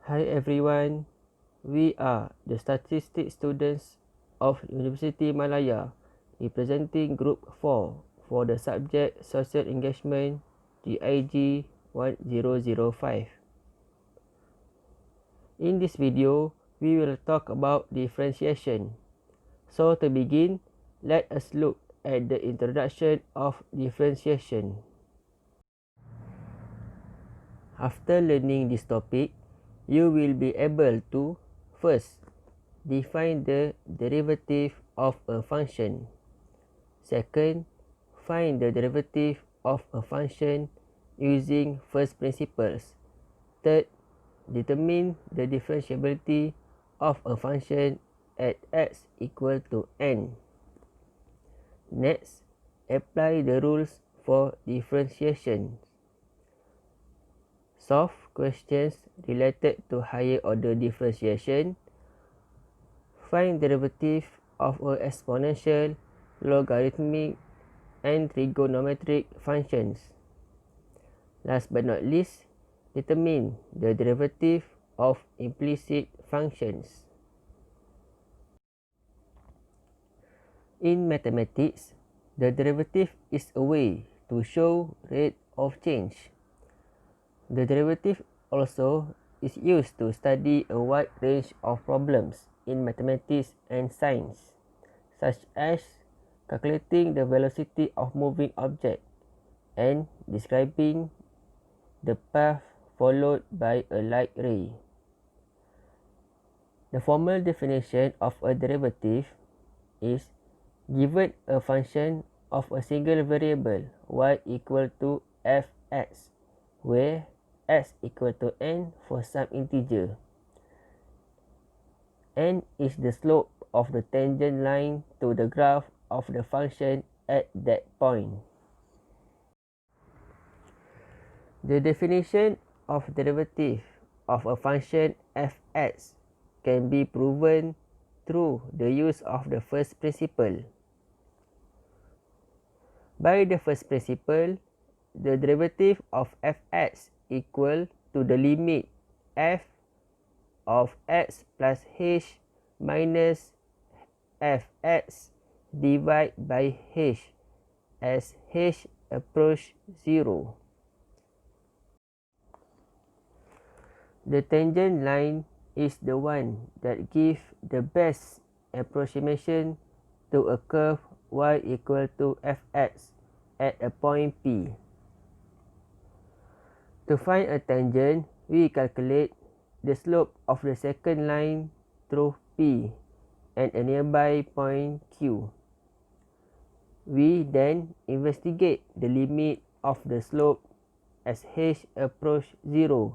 Hi everyone, we are the statistics students of University Malaya representing Group 4 for the subject Social Engagement GIG 1005. In this video, we will talk about differentiation. So to begin, let us look at the introduction of differentiation. After learning this topic, you will be able to first define the derivative of a function. Second, find the derivative of a function using first principles. Third, determine the differentiability of a function at x equal to n. Next, apply the rules for differentiation. Solve questions related to higher order differentiation. Find derivative of a exponential, logarithmic, and trigonometric functions. Last but not least, determine the derivative of implicit functions. In mathematics, the derivative is a way to show rate of change. The derivative also is used to study a wide range of problems in mathematics and science, such as calculating the velocity of moving object and describing the path followed by a light ray. The formal definition of a derivative is given a function of a single variable y equal to fx, where x equal to n for some integer. N is the slope of the tangent line to the graph of the function at that point. The definition of derivative of a function fx can be proven through the use of the first principle. By the first principle, the derivative of fx equal to the limit f of x plus h minus fx divided by h as h approach 0. The tangent line is the one that gives the best approximation to a curve y equal to fx at a point P. To find a tangent, we calculate the slope of the second line through P and a nearby point Q. We then investigate the limit of the slope as h approach 0.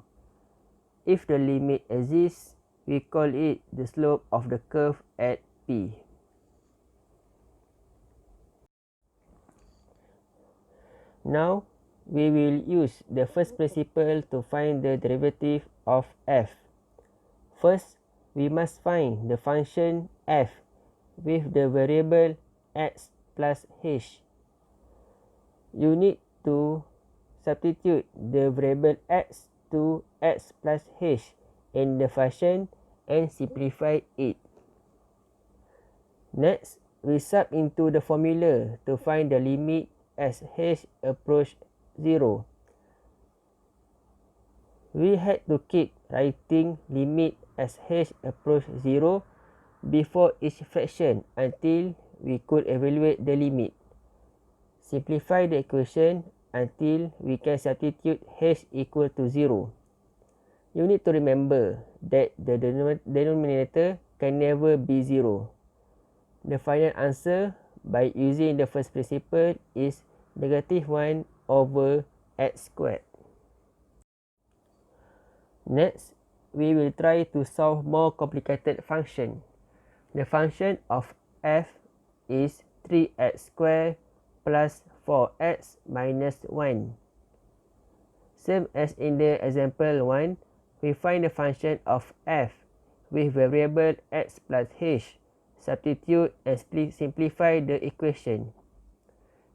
If the limit exists, we call it the slope of the curve at P. Now, we will use the first principle to find the derivative of f. First, we must find the function f with the variable x plus h. You need to substitute the variable x to x plus h in the function and simplify it. Next, we sub into the formula to find the limit as h approach 0. We had to keep writing limit as h approach 0 before each fraction until we could evaluate the limit. Simplify the equation until we can substitute h equal to 0. You need to remember that the denominator can never be 0. The final answer by using the first principle is negative 1 over x squared. Next, we will try to solve more complicated function. The function of f is 3x squared plus 4x minus 1. Same as in the example 1, we find the function of f with variable x plus h. Substitute and simplify the equation.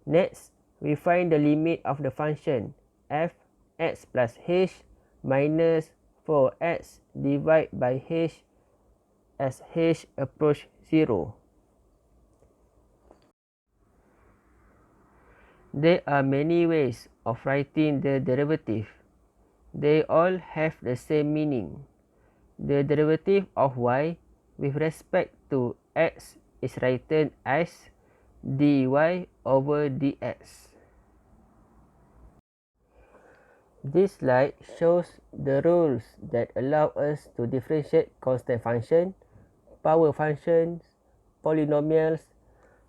Next, we find the limit of the function f x plus h minus for x divided by h as h approach 0. There are many ways of writing the derivative. They all have the same meaning. The derivative of y with respect to x is written as dy over dx. This slide shows the rules that allow us to differentiate constant function, power functions, polynomials,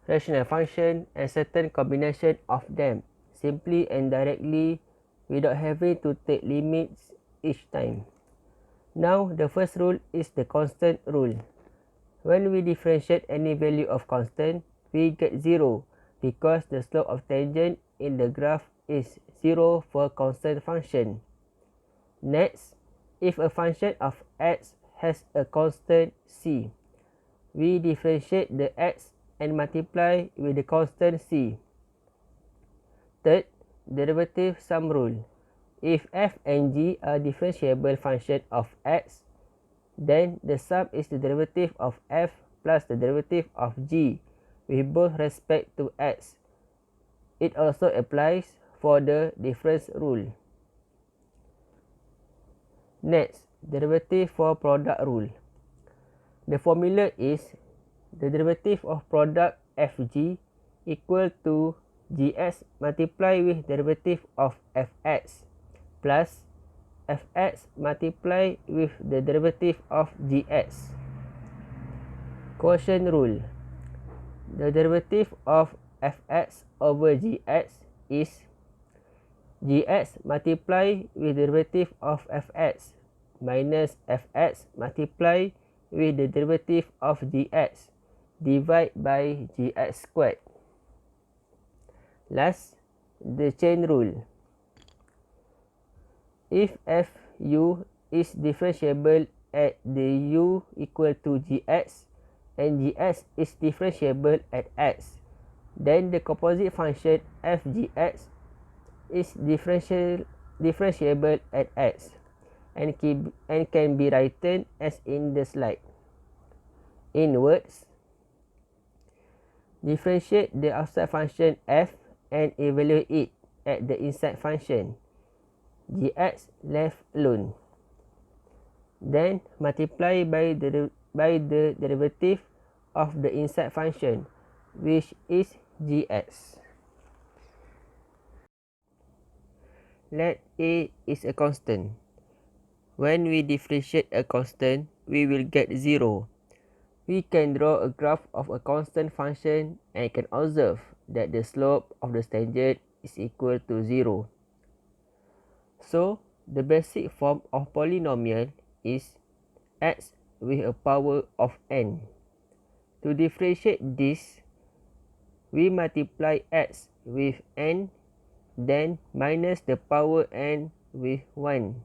rational function, and certain combination of them simply and directly without having to take limits each time. Now, the first rule is the constant rule. When we differentiate any value of constant, we get 0 because the slope of tangent in the graph is 0 for constant function. Next, if a function of x has a constant c, we differentiate the x and multiply with the constant c. Third, derivative sum rule. If f and g are differentiable function of x, then the sum is the derivative of f plus the derivative of g with both respect to x. It also applies for the difference rule. Next, derivative for product rule. The formula is the derivative of product fg equal to gx multiplied with derivative of fx plus fx multiplied with the derivative of gx. Quotient rule. The derivative of fx over gx is gx multiplied with the derivative of fx minus fx multiplied with the derivative of gx divided by gx squared. Last, the chain rule. If fu is differentiable at the u equal to gx and gx is differentiable at x, then the composite function fgx is differentiable at x and can be written as in the slide. In words, differentiate the outside function f and evaluate it at the inside function gx left alone. Then multiply by the derivative of the inside function, which is gx. Let a is a constant. When we differentiate a constant, we will get 0. We can draw a graph of a constant function and can observe that the slope of the tangent is equal to 0. So, the basic form of polynomial is x with a power of n. To differentiate this, we multiply x with n, then minus the power n with 1.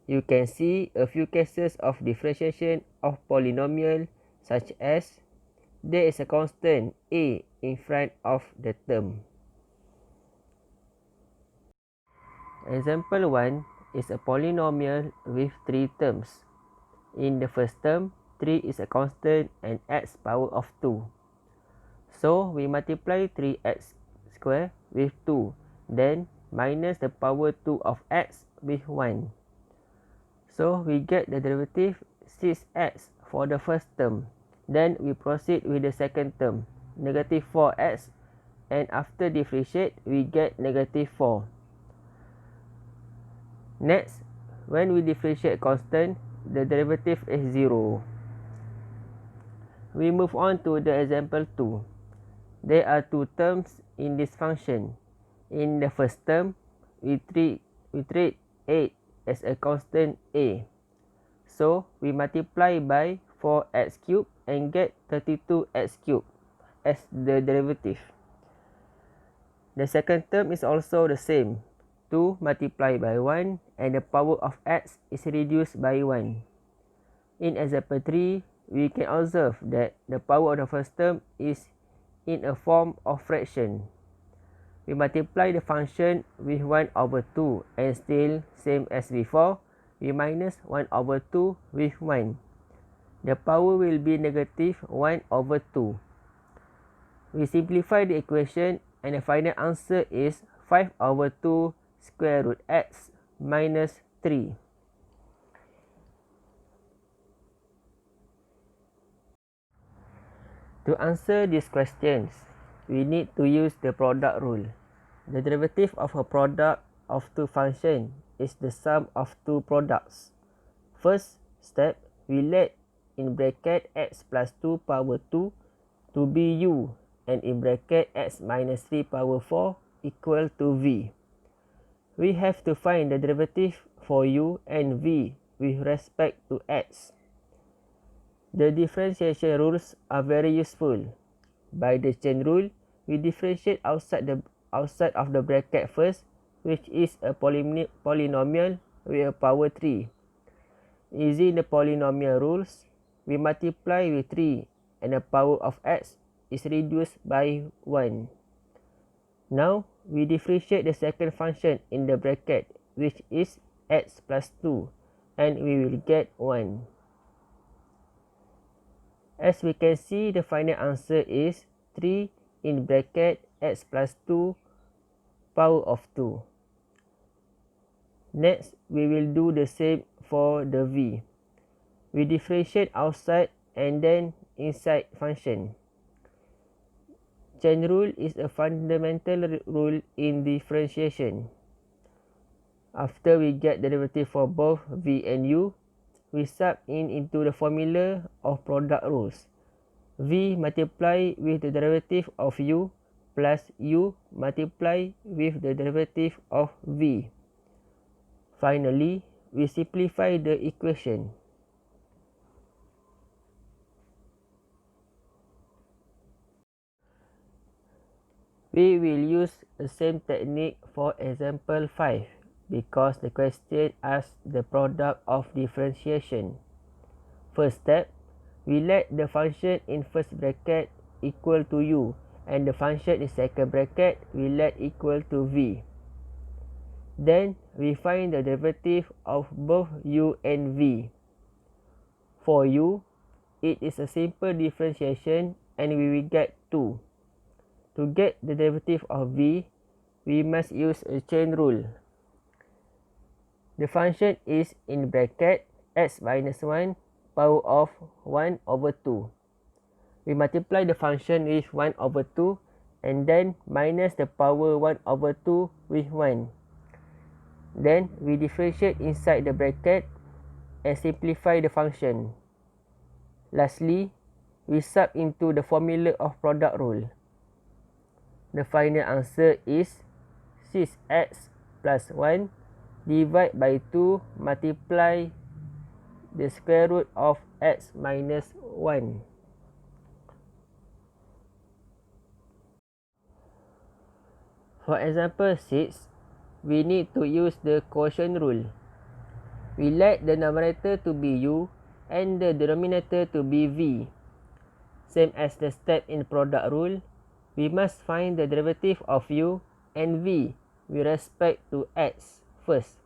You can see a few cases of differentiation of polynomial, such as there is a constant a in front of the term. Example 1 is a polynomial with 3 terms. In the first term, 3 is a constant and x power of 2. So, we multiply 3x square with 2, then minus the power 2 of x with 1. So, we get the derivative 6x for the first term. Then, we proceed with the second term, negative 4x, and after differentiate, we get negative 4. Next, when we differentiate constant, the derivative is 0. We move on to the example 2. There are 2 terms in this function. In the first term, we treat 8 as a constant a. So, we multiply by 4x cubed and get 32x cubed as the derivative. The second term is also the same. 2 multiplied by 1 and the power of x is reduced by 1. In example 3, we can observe that the power of the first term is in a form of fraction. We multiply the function with 1 over 2 and still same as before, we minus 1 over 2 with 1. The power will be negative 1 over 2. We simplify the equation and the final answer is 5 over 2 square root x minus 3. To answer these questions, we need to use the product rule. The derivative of a product of two functions is the sum of two products. First step, we let in bracket x plus 2 power 2 to be u and in bracket x minus 3 power 4 equal to v. We have to find the derivative for u and v with respect to x. The differentiation rules are very useful. By the chain rule, we differentiate outside of the bracket first, which is a polynomial with a power 3. Using the polynomial rules, we multiply with 3 and the power of x is reduced by 1. Now, we differentiate the second function in the bracket, which is x plus 2, and we will get 1. As we can see, the final answer is 3 in bracket x plus 2 power of 2. Next, we will do the same for the v. We differentiate outside and then inside function. Chain rule is a fundamental rule in differentiation. After we get the derivative for both v and u, we sub into the formula of product rules. V multiply with the derivative of u plus u multiply with the derivative of v. Finally, we simplify the equation. We will use the same technique for example 5 because the question asks the product of differentiation. First step, we let the function in first bracket equal to u and the function in second bracket we let equal to v. Then we find the derivative of both u and v. For u, it is a simple differentiation and we will get 2. To get the derivative of v, we must use a chain rule. The function is in bracket x minus 1 power of 1 over 2. We multiply the function with 1 over 2 and then minus the power 1 over 2 with 1. Then we differentiate inside the bracket and simplify the function. Lastly, we sub into the formula of product rule. The final answer is 6x plus 1 divided by 2 multiply the square root of x minus 1. For example 6, we need to use the quotient rule. We let the numerator to be u and the denominator to be v. Same as the step in product rule, we must find the derivative of u and v with respect to x first.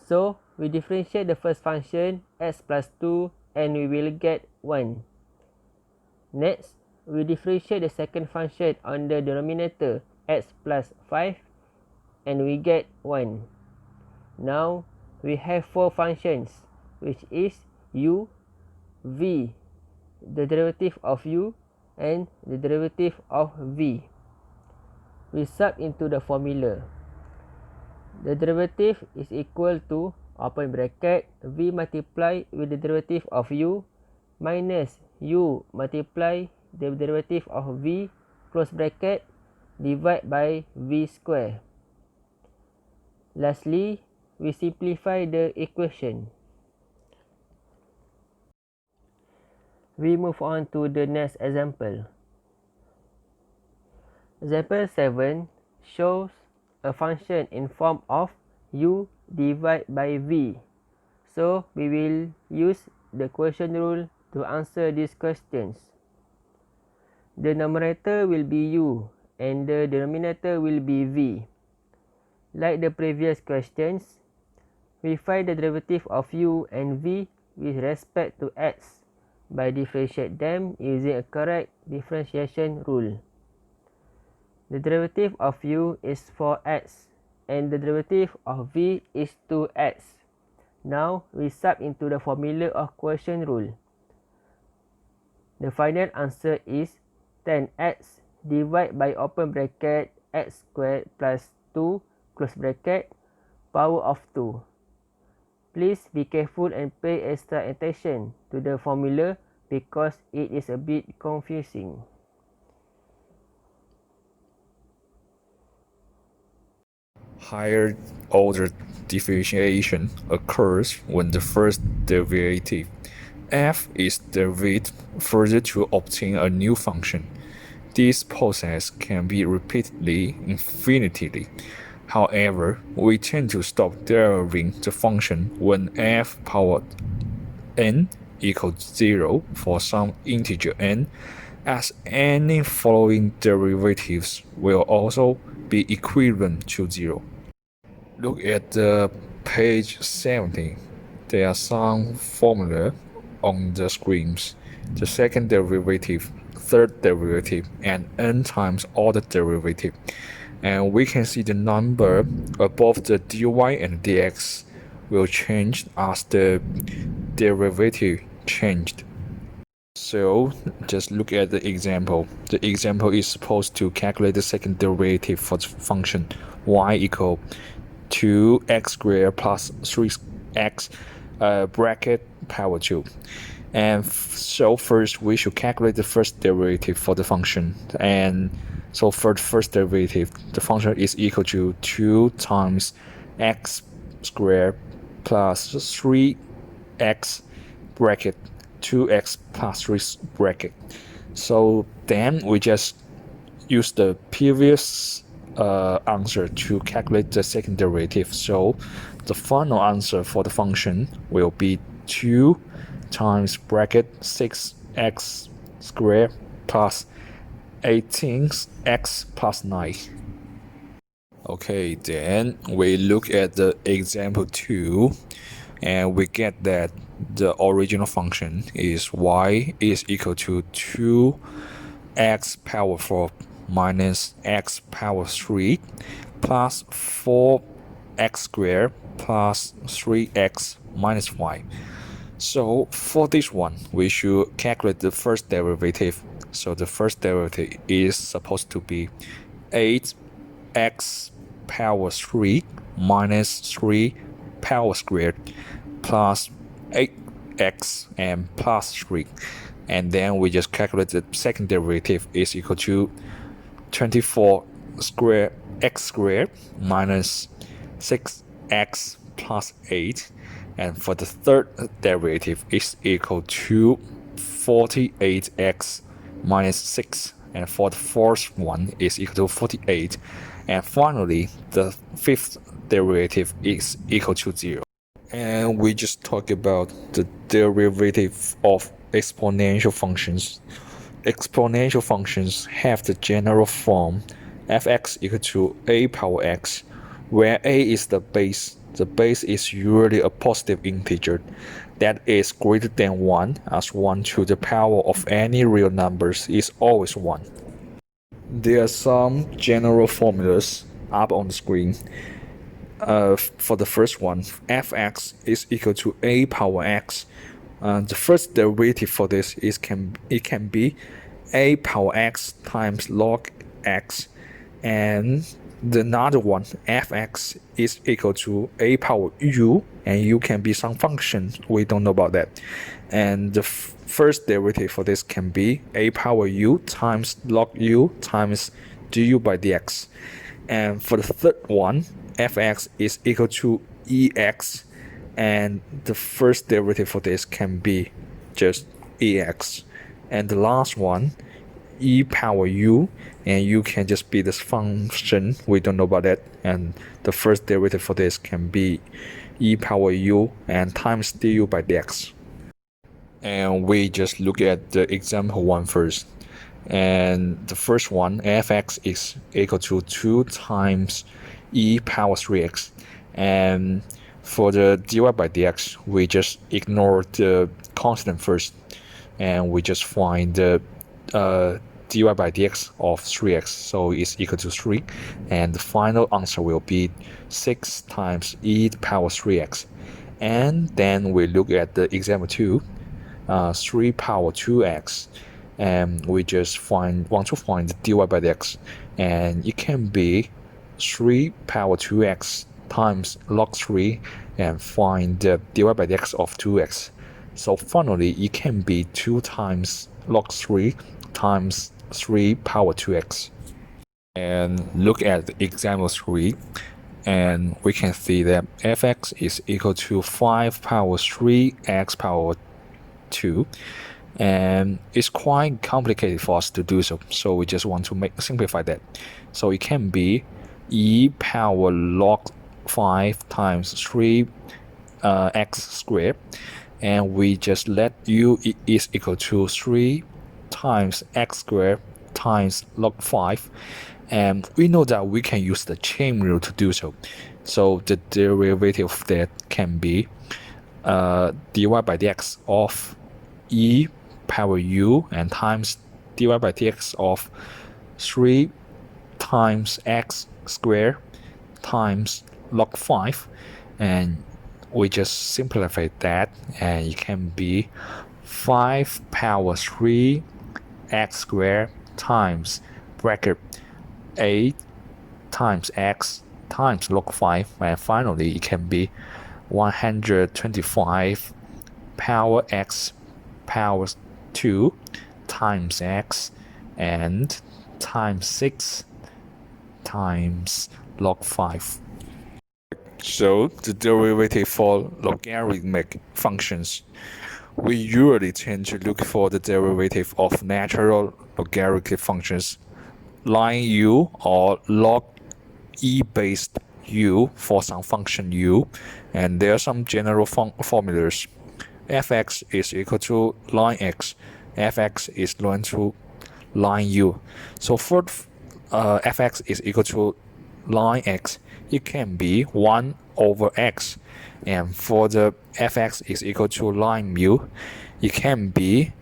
So, we differentiate the first function x plus 2 and we will get 1. Next, we differentiate the second function on the denominator x plus 5 and we get 1. Now, we have 4 functions which is u, v, the derivative of u and the derivative of v. We sub into the formula. The derivative is equal to open bracket v multiply with the derivative of u minus u multiply the derivative of v close bracket divide by v square. Lastly, we simplify the equation. We move on to the next example. Example 7 shows a function in form of u divided by v. So, we will use the quotient rule to answer these questions. The numerator will be u and the denominator will be v. Like the previous questions, We find the derivative of u and v with respect to x by differentiate them using a correct differentiation rule. The derivative of u is 4x and the derivative of v is 2x. Now we sub into the formula of quotient rule. The final answer is 10x divided by open bracket x squared plus 2 close bracket power of 2. Please be careful and pay extra attention to the formula because it is a bit confusing. Higher order differentiation occurs when the first derivative f is derived further to obtain a new function. This process can be repeatedly infinitely. However, we tend to stop deriving the function when f powered n equals 0 for some integer n, as any following derivatives will also be equivalent to 0. Look at page 70. There are some formula on the screens. The second derivative, third derivative, and n times order derivative. And we can see the number above the dy and dx will change as the derivative changed. So just look at the example. The example is supposed to calculate the second derivative for the function y equal 2x squared plus 3x bracket power 2. And so first we should calculate the first derivative for the function. And so for the first derivative, the function is equal to 2 times x squared plus 3x bracket 2x plus 3 bracket. So then we just use the previous answer to calculate the second derivative. So the final answer for the function will be 2 times bracket 6x squared plus 18x plus 9. Okay, then we look at the example 2 and we get that the original function is y is equal to 2x power 4 minus x power 3 plus 4x squared plus 3x minus 5. So for this one, we should calculate the first derivative. So the first derivative is supposed to be 8x power 3 minus 3 power squared plus 8x and plus 3. And then we just calculate the second derivative is equal to 24 squared x squared minus 6x plus 8. And for the third derivative is equal to 48x minus 6. And for the fourth one is equal to 48. And finally, the fifth derivative is equal to 0. And we just talk about the derivative of exponential functions. Exponential functions have the general form fx equal to a power x, where a is the base. The base is usually a positive integer that is greater than 1, as 1 to the power of any real numbers is always 1. There are some general formulas up on the screen. For the first one, fx is equal to a power x. The first derivative for this is it can be a power x times log x, and the another one, fx is equal to a power u, and u can be some function, we don't know about that. And the first derivative for this can be a power u times log u times du by dx. And for the third one, fx is equal to ex, and the first derivative for this can be just ex. And the last one, e power u, and u can just be this function, we don't know about that. And the first derivative for this can be e power u and times du by dx. And we just look at the example 1 first. And the first one, fx is equal to 2 times e power 3x. And For the dy by dx, we just ignore the constant first, and we just find the dy by dx of 3x, so it's equal to 3, and the final answer will be 6 times e to the power 3x. And then we look at the example 2, 3 power 2x, and we just want to find the dy by dx, and it can be 3 power 2x times log 3 and find the dy by dx of 2x. So finally it can be 2 times log 3 times 3 power 2x. And look at example 3, and we can see that fx is equal to 5 power 3x power 2, and it's quite complicated for us to do so we just want to simplify that. So it can be e power log 5 times 3 x squared, and we just let u is equal to 3 times x squared times log 5, and we know that we can use the chain rule to do so. So the derivative of that can be dy by dx of e power u and times dy by dx of 3 times x squared times log 5, and we just simplify that, and it can be 5 power 3 x squared times bracket 8 times x times log 5, and finally it can be 125 power x power 2 times x and times 6 times log 5. So the derivative for logarithmic functions, we usually tend to look for the derivative of natural logarithmic functions, line u or log e based u for some function u, and there are some general formulas. Fx is equal to line x, fx is equal to line u. So for fx is equal to line x, it can be 1 over x, and for the fx is equal to line mu, it can be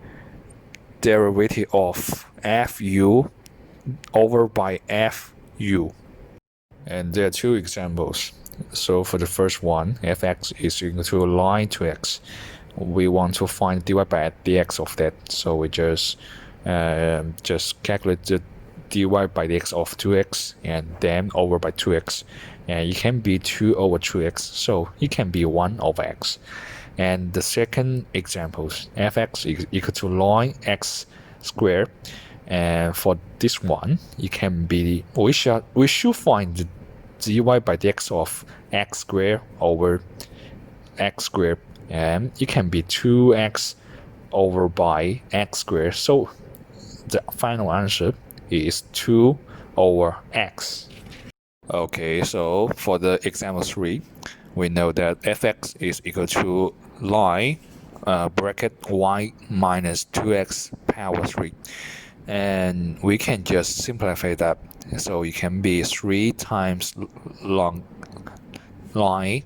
derivative of fu over by fu. And there are two examples. So for the first one, fx is equal to line to x. We want to find dy by dx of that, so we just calculate the dy by dx of 2x and then over by 2x, and it can be 2 over 2x, so it can be 1 over x. And the second example, fx is equal to line x squared, and for this one it can be, we should find the dy by dx of x squared over x squared, and it can be 2x over by x squared, so the final answer is 2 over x. Okay, so for the example 3, we know that fx is equal to line bracket y minus 2x power 3, and we can just simplify that, so it can be 3 times long line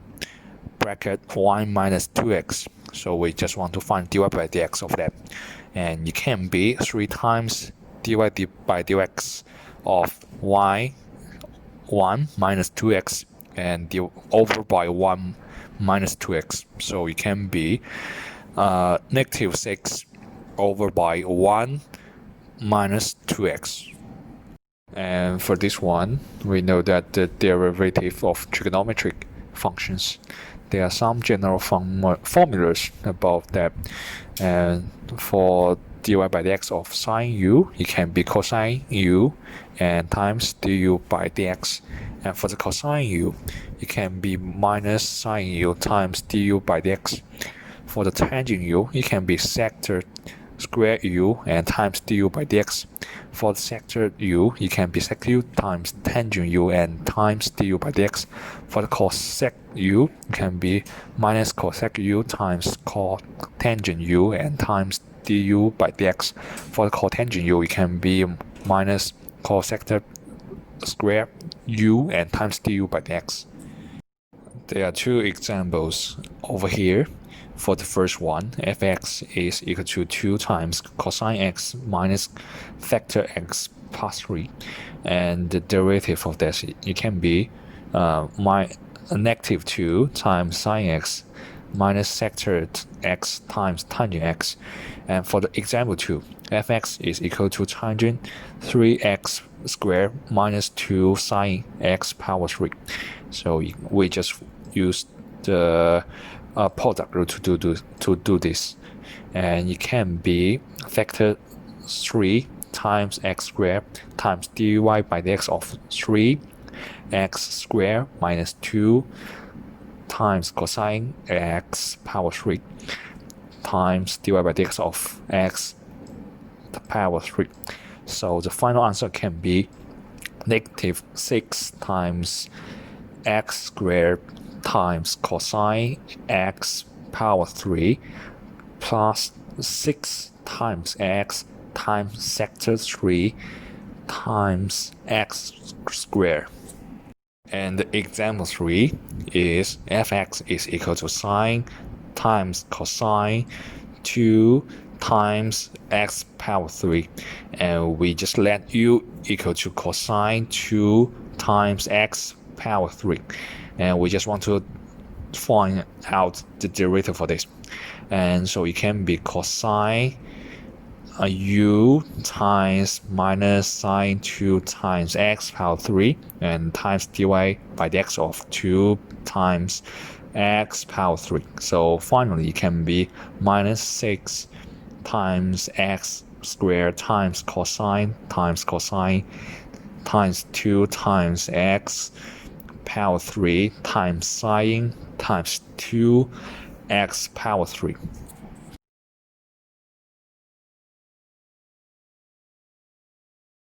bracket y minus 2x, so we just want to find dy by dx of that, and it can be 3 times dy by dx of y 1 minus 2x and over by 1 minus 2x, so it can be negative 6 over by 1 minus 2x. And for this one, we know that the derivative of trigonometric functions, there are some general formulas about that, and for dy by dx of sine u, it can be cosine u and times du by dx, and for the cosine u, it can be minus sine u times du by dx. For the tangent u, it can be secant square u and times du by dx. For the secant u, it can be sec u times tangent u and times du by dx. For the cosec u, it can be minus cosec u times cotangent u and times du by dx. For the cotangent u, it can be minus cosec square u and times du by dx. There are two examples over here. For the first one, fx is equal to 2 times cosine x minus factor x plus 3. And the derivative of this, it can be negative 2 times sine x minus secant x times tangent x. And for the example 2, fx is equal to tangent 3x squared minus 2 sine x power 3. So we just use the product rule to do this, and it can be factor 3 times x squared times dy by dx of 3 x squared minus 2 times cosine x power 3 times dy by dx of x power 3. So the final answer can be negative 6 times x squared times cosine x power 3 plus 6 times x times secant 3 times x squared. And example 3 is fx is equal to sine times cosine 2 times x power 3, and we just let u equal to cosine 2 times x power 3, and we just want to find out the derivative for this. And so it can be cosine u times minus sine 2 times x power 3 and times dy by dx of 2 times x power 3. So finally it can be minus 6 times x squared times cosine times 2 times x power 3 times sine times 2 x power 3.